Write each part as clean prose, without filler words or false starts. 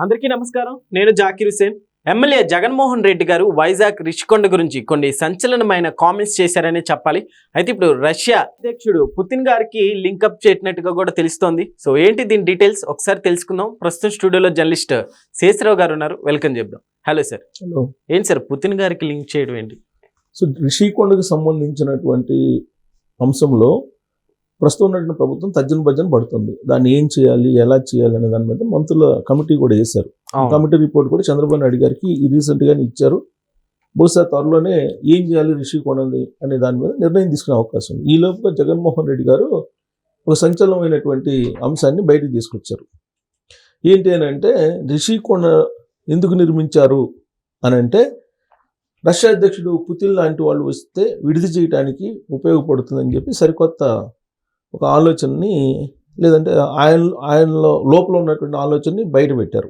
అందరికీ నమస్కారం. నేను జాకీర్ హుసేన్. ఎమ్మెల్యే జగన్మోహన్ రెడ్డి గారు వైజాగ్ రిషికొండ గురించి కొన్ని సంచలనమైన కామెంట్స్ చేశారని చెప్పాలి. అయితే ఇప్పుడు రష్యా అధ్యక్షుడు పుతిన్ గారికి లింకప్ చేసినట్టుగా కూడా తెలుస్తోంది. సో ఏంటి దీని డీటెయిల్స్ ఒకసారి తెలుసుకుందాం. ప్రస్తుతం స్టూడియోలో జర్నలిస్ట్ శేషరావు గారు ఉన్నారు. వెల్కమ్ చెప్దాం. Hello sir. హలో. ఏంటి సార్ పుతిన్ గారికి లింక్ చేయడం ఏంటి? సో రిషికొండకు సంబంధించినటువంటి అంశంలో ప్రస్తుతం ఉన్నటువంటి ప్రభుత్వం తర్జన భర్జన పడుతుంది. దాన్ని ఏం చేయాలి, ఎలా చేయాలి అనే దాని మీద మంత్రుల కమిటీ కూడా వేశారు. కమిటీ రిపోర్ట్ కూడా చంద్రబాబు నాయుడు గారికి రీసెంట్గానే ఇచ్చారు. బహుశా త్వరలోనే ఏం చేయాలి రిషికొండని అనే దాని మీద నిర్ణయం తీసుకునే అవకాశం ఉంది. ఈ లోపుగా జగన్మోహన్ రెడ్డి గారు ఒక సంచలనమైనటువంటి అంశాన్ని బయటకు తీసుకొచ్చారు. ఏంటి అని అంటే, రిషికొండ ఎందుకు నిర్మించారు అని అంటే, రష్యా అధ్యక్షుడు పుతిన్ లాంటి వాళ్ళు వస్తే విడిది చేయడానికి ఉపయోగపడుతుందని చెప్పి సరికొత్త ఒక ఆలోచనని, లేదంటే ఆయనలో లోపల ఉన్నటువంటి ఆలోచనని బయట పెట్టారు.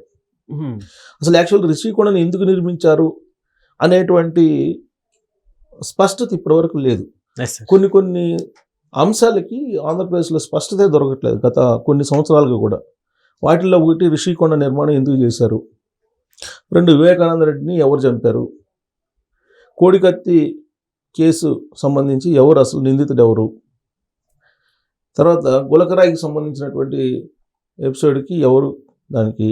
అసలు యాక్చువల్ రిషికొండని ఎందుకు నిర్మించారు అనేటువంటి స్పష్టత ఇప్పటివరకు లేదు. కొన్ని అంశాలకి ఆంధ్రప్రదేశ్లో స్పష్టత దొరకట్లేదు గత కొన్ని సంవత్సరాలుగా కూడా. వాటిల్లో ఒకటి, రిషికొండ నిర్మాణం ఎందుకు చేశారు, రెండు, వివేకానంద రెడ్డిని ఎవరు చంపారు, కోడికత్తి కేసు సంబంధించి ఎవరు అసలు నిందితుడు ఎవరు, తర్వాత గులకరాయికి సంబంధించినటువంటి ఎపిసోడ్కి ఎవరు దానికి,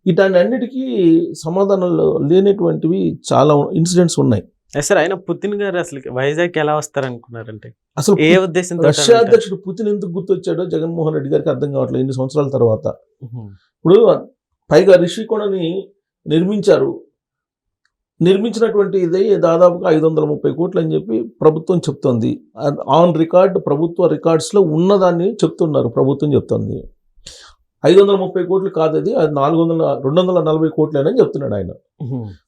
ఇట్లాంటి అన్నిటికీ సమాధానాలు లేనటువంటివి చాలా ఇన్సిడెంట్స్ ఉన్నాయి. సార్ ఆయన పుతిన్ గారు అసలు వైజాగ్ ఎలా వస్తారనుకున్నారంటే, అసలు ఏ ఉద్దేశంతో రష్యా అధ్యక్షుడు పుతిన్ ఎందుకు గుర్తొచ్చాడో జగన్మోహన్ రెడ్డి గారికి అర్థం కావట్లేదు ఇన్ని సంవత్సరాల తర్వాత. ఇప్పుడు పైగా రిషికొండని నిర్మించినటువంటి ఇదే దాదాపుగా 530 కోట్లు అని చెప్పి ప్రభుత్వం చెప్తోంది. ఆన్ రికార్డ్ ప్రభుత్వ రికార్డ్స్లో ఉన్నదాన్ని చెప్తున్నారు. ప్రభుత్వం చెప్తోంది 530 కోట్లు కాదు, అది 240 కోట్లేనని చెప్తున్నాడు ఆయన.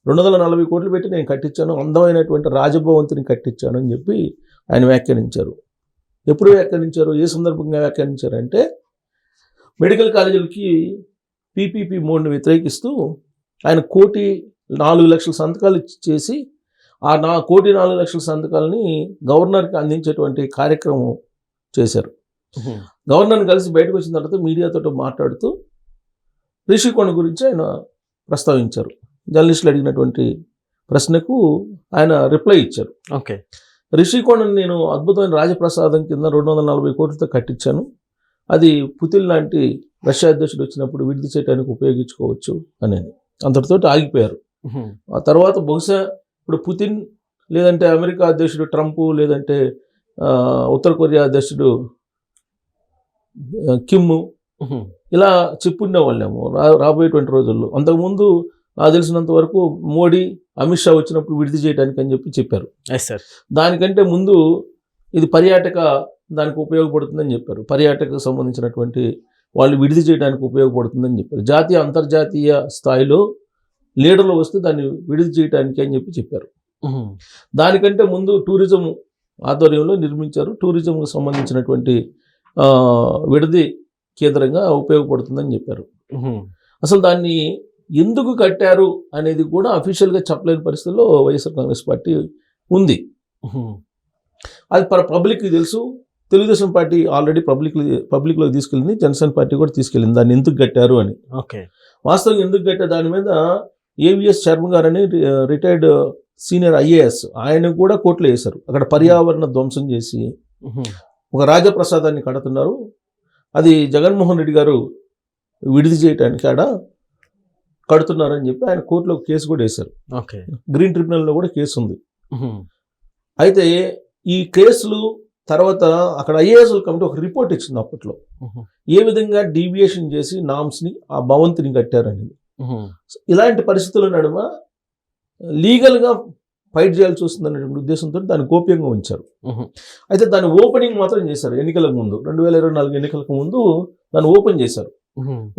240 కోట్లు పెట్టి నేను కట్టించాను, అందమైనటువంటి రాజభవంతిని కట్టించాను అని చెప్పి ఆయన వ్యాఖ్యానించారు. ఎప్పుడు వ్యాఖ్యానించారు, ఏ సందర్భంగా వ్యాఖ్యానించారంటే, మెడికల్ కాలేజీలకి పీపీపీ మోడ్ని వ్యతిరేకిస్తూ ఆయన 1,04,00,000 సంతకాలు చేసి ఆ 1,04,00,000 సంతకాలని గవర్నర్కి అందించేటువంటి కార్యక్రమం చేశారు. గవర్నర్ని కలిసి బయటకు వచ్చిన తర్వాత మీడియాతో మాట్లాడుతూ రిషికొండ గురించి ఆయన ప్రస్తావించారు. జర్నలిస్టులు అడిగినటువంటి ప్రశ్నకు ఆయన రిప్లై ఇచ్చారు. ఓకే, రిషికొండని నేను అద్భుతమైన రాజప్రసాదం కింద 240 కోట్లతో కట్టించాను, అది పుతిన్ లాంటి రష్యా అధ్యక్షుడు వచ్చినప్పుడు విడిది చేయడానికి ఉపయోగించుకోవచ్చు అనేది. అంతటితో ఆగిపోయారు. ఆ తర్వాత బహుశా ఇప్పుడు పుతిన్, లేదంటే అమెరికా అధ్యక్షుడు ట్రంప్, లేదంటే ఉత్తర కొరియా అధ్యక్షుడు కిమ్, ఇలా చెప్పుండే వాళ్ళేమో రాబోయేటువంటి రోజుల్లో. అంతకుముందు నాకు తెలిసినంత వరకు మోడీ, అమిత్ షా వచ్చినప్పుడు విడిది చేయడానికి అని చెప్పి చెప్పారు. దానికంటే ముందు ఇది పర్యాటక దానికి ఉపయోగపడుతుందని చెప్పారు. పర్యాటకకు సంబంధించినటువంటి వాళ్ళు విడిది చేయడానికి ఉపయోగపడుతుందని చెప్పారు. జాతీయ అంతర్జాతీయ స్థాయిలో లీడర్లు వస్తే దాన్ని విడిది చేయడానికి అని చెప్పి చెప్పారు. దానికంటే ముందు టూరిజం ఆధ్వర్యంలో నిర్మించారు. టూరిజంకు సంబంధించినటువంటి విడిది కేంద్రంగా ఉపయోగపడుతుందని చెప్పారు. అసలు దాన్ని ఎందుకు కట్టారు అనేది కూడా అఫీషియల్గా చెప్పలేని పరిస్థితుల్లో వైఎస్ఆర్ కాంగ్రెస్ పార్టీ ఉంది. అది పబ్లిక్కి తెలుసు. తెలుగుదేశం పార్టీ ఆల్రెడీ పబ్లిక్లో తీసుకెళ్ళింది, జనసేన పార్టీ కూడా తీసుకెళ్ళింది దాన్ని ఎందుకు కట్టారు అని. ఓకే, వాస్తవంగా ఎందుకు కట్టారు దాని మీద ఏవిఎస్ శర్మ గారు అని రిటైర్డ్ సీనియర్ ఐఏఎస్, ఆయన కూడా కోర్టులో వేశారు. అక్కడ పర్యావరణ ధ్వంసం చేసి ఒక రాజప్రసాదాన్ని కడుతున్నారు, అది జగన్మోహన్ రెడ్డి గారు విడిది చేయడానికి ఆడ కడుతున్నారని చెప్పి ఆయన కోర్టులో కేసు కూడా వేశారు. ఓకే, గ్రీన్ ట్రిబ్యునల్లో కూడా కేసు ఉంది. అయితే ఈ కేసులు తర్వాత అక్కడ ఐఏఎస్ఎల్ కమిటీ ఒక రిపోర్ట్ ఇచ్చింది అప్పట్లో, ఏ విధంగా డీవియేషన్ చేసి నామ్స్ని ఆ భవంతిని కట్టారని. ఇలాంటి పరిస్థితుల నడుమ లీగల్గా ఫైట్ చేయాల్సి వస్తుందనేటువంటి ఉద్దేశంతో దాన్ని గోప్యంగా ఉంచారు. అయితే దాని ఓపెనింగ్ మాత్రం చేశారు ఎన్నికలకు ముందు, 2024 ఎన్నికలకు ముందు దాన్ని ఓపెన్ చేశారు.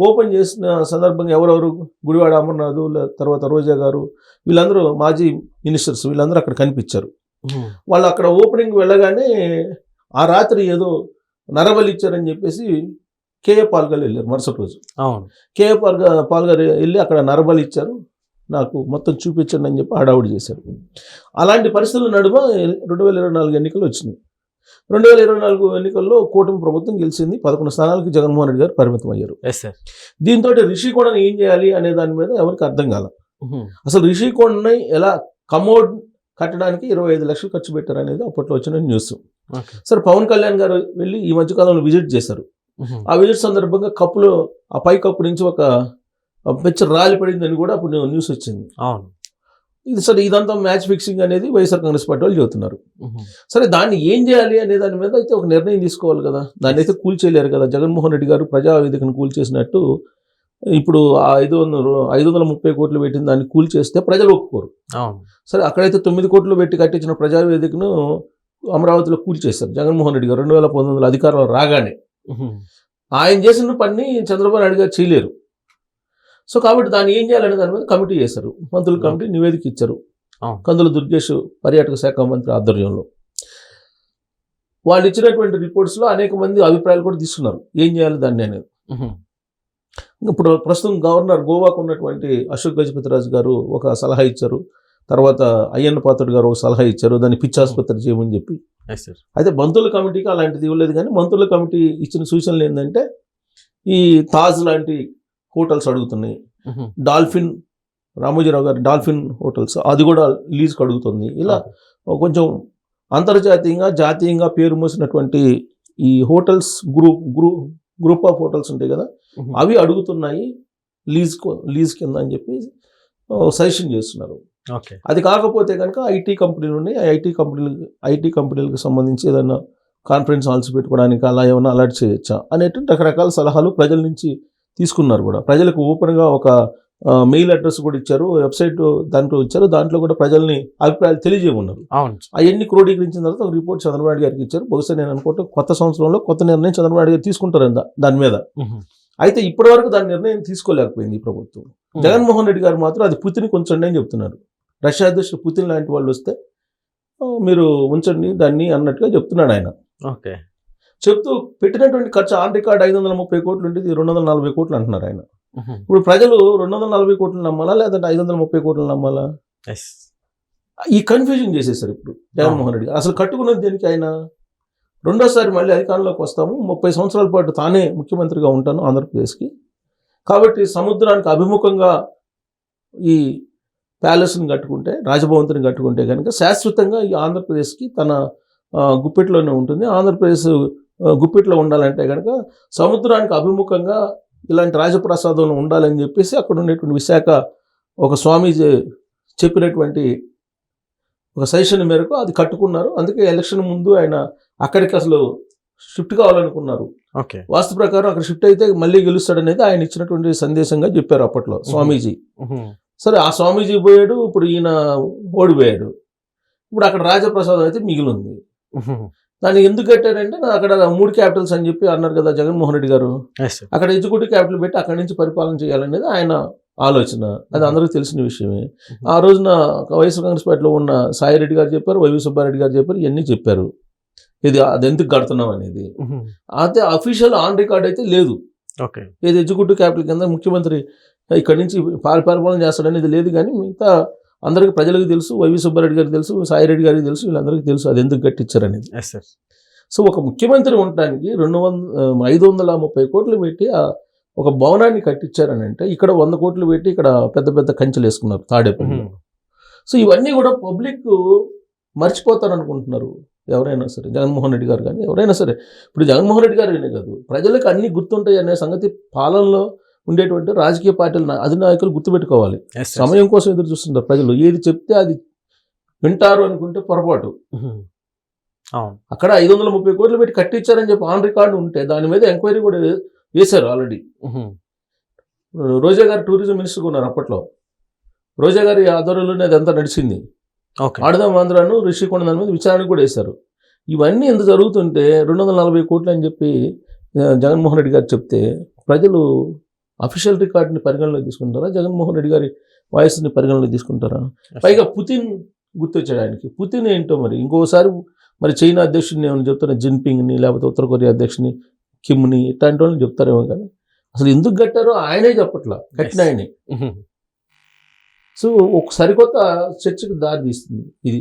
ఓపెన్ చేసిన సందర్భంగా ఎవరెవరు, గుడివాడ అమర్నాథ్, తర్వాత రోజా గారు, వీళ్ళందరూ మాజీ మినిస్టర్స్, వీళ్ళందరూ అక్కడ కనిపించారు. వాళ్ళు అక్కడ ఓపెనింగ్ వెళ్ళగానే ఆ రాత్రి ఏదో నరబలి ఇచ్చారని చెప్పేసి కేఏ పాల్ గారు వెళ్ళారు. మరుసటి రోజు కేఏ పాల్ గారు వెళ్ళి అక్కడ నరబలి ఇచ్చారు, నాకు మొత్తం చూపించండి అని చెప్పి హడావుడి చేశారు. అలాంటి పరిస్థితుల నడుమ 2024 ఎన్నికలు వచ్చినాయి. 2024 ఎన్నికల్లో కూటమి ప్రభుత్వం గెలిచింది. 11 స్థానాలకి జగన్మోహన్ రెడ్డి గారు పరిమితం అయ్యారు. Yes sir. దీంతో రిషికొండని ఏం చేయాలి అనే దాని మీద ఎవరికి అర్థం కాల. అసలు రిషికొండని ఎలా కమోడ్ కట్టడానికి 25 లక్షలు ఖర్చు పెట్టారు అనేది అప్పట్లో వచ్చిన న్యూస్. సరే, పవన్ కళ్యాణ్ గారు వెళ్ళి ఈ మధ్యకాలంలో విజిట్ చేశారు. ఆ విజిట్ సందర్భంగా కప్పులో ఆ పై కప్పు నుంచి ఒక పెచ్చ రాలి పడిందని కూడా అప్పుడు న్యూస్ వచ్చింది. ఇది సరే, ఇదంతా మ్యాచ్ ఫిక్సింగ్ అనేది వైఎస్ఆర్ కాంగ్రెస్ పార్టీ వాళ్ళు చెబుతున్నారు. సరే, దాన్ని ఏం చేయాలి అనే దాని మీద అయితే ఒక నిర్ణయం తీసుకోవాలి కదా. దాన్ని అయితే కూల్చేయలేరు కదా. జగన్మోహన్ రెడ్డి గారు ప్రజావేదికను కూల్చేసినట్టు ఇప్పుడు 530 కోట్లు పెట్టిన దాన్ని కూల్చేస్తే ప్రజలు ఒప్పుకోరు. సరే, అక్కడైతే 9 కోట్లు పెట్టి కట్టించిన ప్రజావేదికను అమరావతిలో కూల్చేశారు జగన్మోహన్ రెడ్డి గారు 2019 అధికారంలో రాగానే. ఆయన చేసిన పని చంద్రబాబు నాయుడు గారు చేయలేరు. సో కాబట్టి దాన్ని ఏం చేయాలనే దాని మీద కమిటీ చేశారు. మంత్రుల కమిటీ నివేదిక ఇచ్చారు. కందుల దుర్గేష్ పర్యాటక శాఖ మంత్రి ఆధ్వర్యంలో వాళ్ళు ఇచ్చినటువంటి రిపోర్ట్స్లో అనేక మంది అభిప్రాయాలు కూడా తీసుకున్నారు ఏం చేయాలి దాన్ని అనేది. ఇప్పుడు ప్రస్తుతం గవర్నర్ గోవాకు ఉన్నటువంటి అశోక్ గజపతిరాజు గారు ఒక సలహా ఇచ్చారు. తర్వాత అయ్యన్న పాత్రుడు గారు ఒక సలహా ఇచ్చారు, దాన్ని పిచ్చి ఆసుపత్రి చేయమని చెప్పి. అయితే మంత్రుల కమిటీకి అలాంటిది ఇవ్వలేదు. కానీ మంత్రుల కమిటీ ఇచ్చిన సూచనలు ఏంటంటే ఈ తాజ్ లాంటి హోటల్స్ అడుగుతున్నాయి. డాల్ఫిన్, రామోజీరావు గారి డాల్ఫిన్ హోటల్స్ అది కూడా లీజ్కి అడుగుతుంది. ఇలా కొంచెం అంతర్జాతీయంగా జాతీయంగా పేరు మోసినటువంటి ఈ హోటల్స్ గ్రూప్ ఆఫ్ హోటల్స్ ఉంటాయి కదా, అవి అడుగుతున్నాయి లీజ్ కింద అని చెప్పి సజెషన్ చేస్తున్నారు. అది కాకపోతే కనుక ఐటీ కంపెనీలు ఉన్నాయి, ఐటీ కంపెనీలకు సంబంధించి ఏదైనా కాన్ఫరెన్స్ హాల్స్ పెట్టుకోవడానికి అలా ఏమైనా అలర్ట్ చేయొచ్చా అనేటువంటి రకరకాల సలహాలు ప్రజల నుంచి తీసుకున్నారు. కూడా ప్రజలకు ఓపెన్గా ఒక మెయిల్ అడ్రస్ కూడా ఇచ్చారు, వెబ్సైట్ దాంట్లో ఇచ్చారు. దాంట్లో కూడా ప్రజల్ని అభిప్రాయాలు తెలియజేయమన్నారు. అవన్నీ క్రోడీకరించిన తర్వాత ఒక రిపోర్ట్ చంద్రబాబు నాయుడు గారికి ఇచ్చారు. బహుశా నేను అనుకుంటే కొత్త సంవత్సరంలో కొత్త నిర్ణయం చంద్రబాబు నాయుడు గారు తీసుకుంటారు దాని మీద. అయితే ఇప్పటి వరకు దాని నిర్ణయం తీసుకోలేకపోయింది ఈ ప్రభుత్వం. జగన్మోహన్ రెడ్డి గారు మాత్రం అది పుతిన్కి ఉంచండి అని చెప్తున్నారు. రష్యా అధ్యక్షుడు పుతిన్ లాంటి వాళ్ళు వస్తే మీరు ఉంచండి దాన్ని అన్నట్టుగా చెప్తున్నాడు ఆయన. చెప్తూ పెట్టినటువంటి ఖర్చు ఆన్ రికార్డ్ 530 కోట్లు ఉండేది 240 కోట్లు అంటున్నారు ఆయన. ఇప్పుడు ప్రజలు 240 కోట్లు నమ్మాలా లేదంటే 530 కోట్లు నమ్మాలా? ఈ కన్ఫ్యూజన్ చేసేసారు ఇప్పుడు జగన్మోహన్ రెడ్డి. అసలు కట్టుకున్నది దేనికి? ఆయన రెండోసారి మళ్ళీ అధికారంలోకి వస్తాము, 30 సంవత్సరాల పాటు తానే ముఖ్యమంత్రిగా ఉంటాను ఆంధ్రప్రదేశ్కి, కాబట్టి సముద్రానికి అభిముఖంగా ఈ ప్యాలెస్ని కట్టుకుంటే, రాజభవంతిని కట్టుకుంటే కనుక శాశ్వతంగా ఈ ఆంధ్రప్రదేశ్కి తన గుప్పెట్లోనే ఉంటుంది. ఆంధ్రప్రదేశ్ గుప్పెట్లో ఉండాలంటే కనుక సముద్రానికి అభిముఖంగా ఇలాంటి రాజప్రసాదంలో ఉండాలని చెప్పేసి అక్కడ ఉండేటువంటి విశాఖ ఒక స్వామీజీ చెప్పినటువంటి ఒక సజెషన్ మేరకు అది కట్టుకున్నారు. అందుకే ఎలక్షన్ ముందు ఆయన అక్కడికి అసలు షిఫ్ట్ కావాలనుకున్నారు. వాస్తు ప్రకారం అక్కడ షిఫ్ట్ అయితే మళ్ళీ గెలుస్తాడనేది ఆయన ఇచ్చినటువంటి సందేశంగా చెప్పారు అప్పట్లో స్వామీజీ. సరే, ఆ స్వామీజీ పోయాడు, ఇప్పుడు ఈయన ఓడిపోయాడు. ఇప్పుడు అక్కడ రాజప్రసాదం అయితే మిగిలింది. దాన్ని ఎందుకు కట్టారంటే అక్కడ 3 క్యాపిటల్స్ అని చెప్పి అన్నారు కదా జగన్మోహన్ రెడ్డి గారు. అక్కడ ఎగ్జిక్యూటివ్ క్యాపిటల్ పెట్టి అక్కడి నుంచి పరిపాలన చేయాలనేది ఆయన ఆలోచన. అది అందరికీ తెలిసిన విషయమే. ఆ రోజున వైఎస్ఆర్ కాంగ్రెస్ పార్టీలో ఉన్న సాయిరెడ్డి గారు చెప్పారు, వైవి సుబ్బారెడ్డి గారు చెప్పారు, ఇవన్నీ చెప్పారు. అది ఎందుకు కడుతున్నాం అనేది. అయితే అఫీషియల్ ఆన్ రికార్డ్ అయితే లేదు. ఏది ఎగ్జిక్యూటివ్ క్యాపిటల్ కింద ముఖ్యమంత్రి ఇక్కడి నుంచి పరిపాలన చేస్తాడనేది లేదు. కానీ మిగతా అందరికీ ప్రజలకు తెలుసు, వైవి సుబ్బారెడ్డి గారికి తెలుసు, సాయిరెడ్డి గారికి తెలుసు, వీళ్ళందరికీ తెలుసు అది ఎందుకు కట్టించారనేది. సో ఒక ముఖ్యమంత్రి ఉండటానికి 530 కోట్లు పెట్టి ఒక భవనాన్ని కట్టించారని అంటే ఇక్కడ 100 కోట్లు పెట్టి ఇక్కడ పెద్ద పెద్ద కంచెలు వేసుకున్నారు తాడేపల్లి. సో ఇవన్నీ కూడా పబ్లిక్ మర్చిపోతారు అనుకుంటున్నారు ఎవరైనా సరే, జగన్మోహన్ రెడ్డి గారు కానీ ఎవరైనా సరే. ఇప్పుడు జగన్మోహన్ రెడ్డి గారు అనే కాదు, ప్రజలకు అన్ని గుర్తుంటాయి అనే సంగతి పాలనలో ఉండేటువంటి రాజకీయ పార్టీల అధినాయకులు గుర్తుపెట్టుకోవాలి. సమయం కోసం ఎదురు చూస్తుంటారు ప్రజలు. ఏది చెప్తే అది వింటారు అనుకుంటే పొరపాటు. అక్కడ 530 కోట్లు పెట్టి కట్టించారని చెప్పి ఆన్ రికార్డు ఉంటే దాని మీద ఎంక్వైరీ కూడా వేశారు ఆల్రెడీ. రోజా గారు టూరిజం మినిస్టర్గా ఉన్నారు అప్పట్లో. రోజా గారి ఆధ్వర్యంలోనే అదంతా నడిచింది. ఆడదాం ఆంధ్రాను రిషికొండ దాని మీద విచారణ కూడా వేశారు. ఇవన్నీ ఎంత జరుగుతుంటే 240 కోట్లు అని చెప్పి జగన్మోహన్ రెడ్డి గారు చెప్తే ప్రజలు అఫీషియల్ రికార్డుని పరిగణలోకి తీసుకుంటారా, జగన్మోహన్ రెడ్డి గారి వాయిస్ని పరిగణలోకి తీసుకుంటారా? పైగా పుతిన్ గుర్తొచ్చాడు ఆయనకి. పుతిన్ ఏంటో మరి ఇంకోసారి మరి చైనా అధ్యక్షుడిని ఏమైనా చెప్తారా, జిన్పింగ్ని లేకపోతే ఉత్తర కొరియా అధ్యక్షుని కిమ్ని ఇట్లాంటి వాళ్ళని చెప్తారేమో. కానీ అసలు ఎందుకు కట్టారో ఆయనే చెప్పట్లా, కట్టిన ఆయనే. సో ఒక సరికొత్త చర్చకు దారి తీస్తుంది ఇది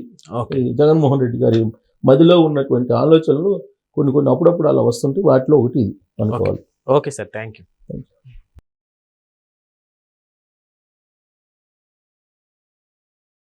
జగన్మోహన్ రెడ్డి గారి మదిలో ఉన్నటువంటి ఆలోచనలు కొన్ని కొన్ని అప్పుడప్పుడు అలా వస్తుంటే వాటిలో ఒకటి ఇది అనుకోవాలి. Okay sir, thank you.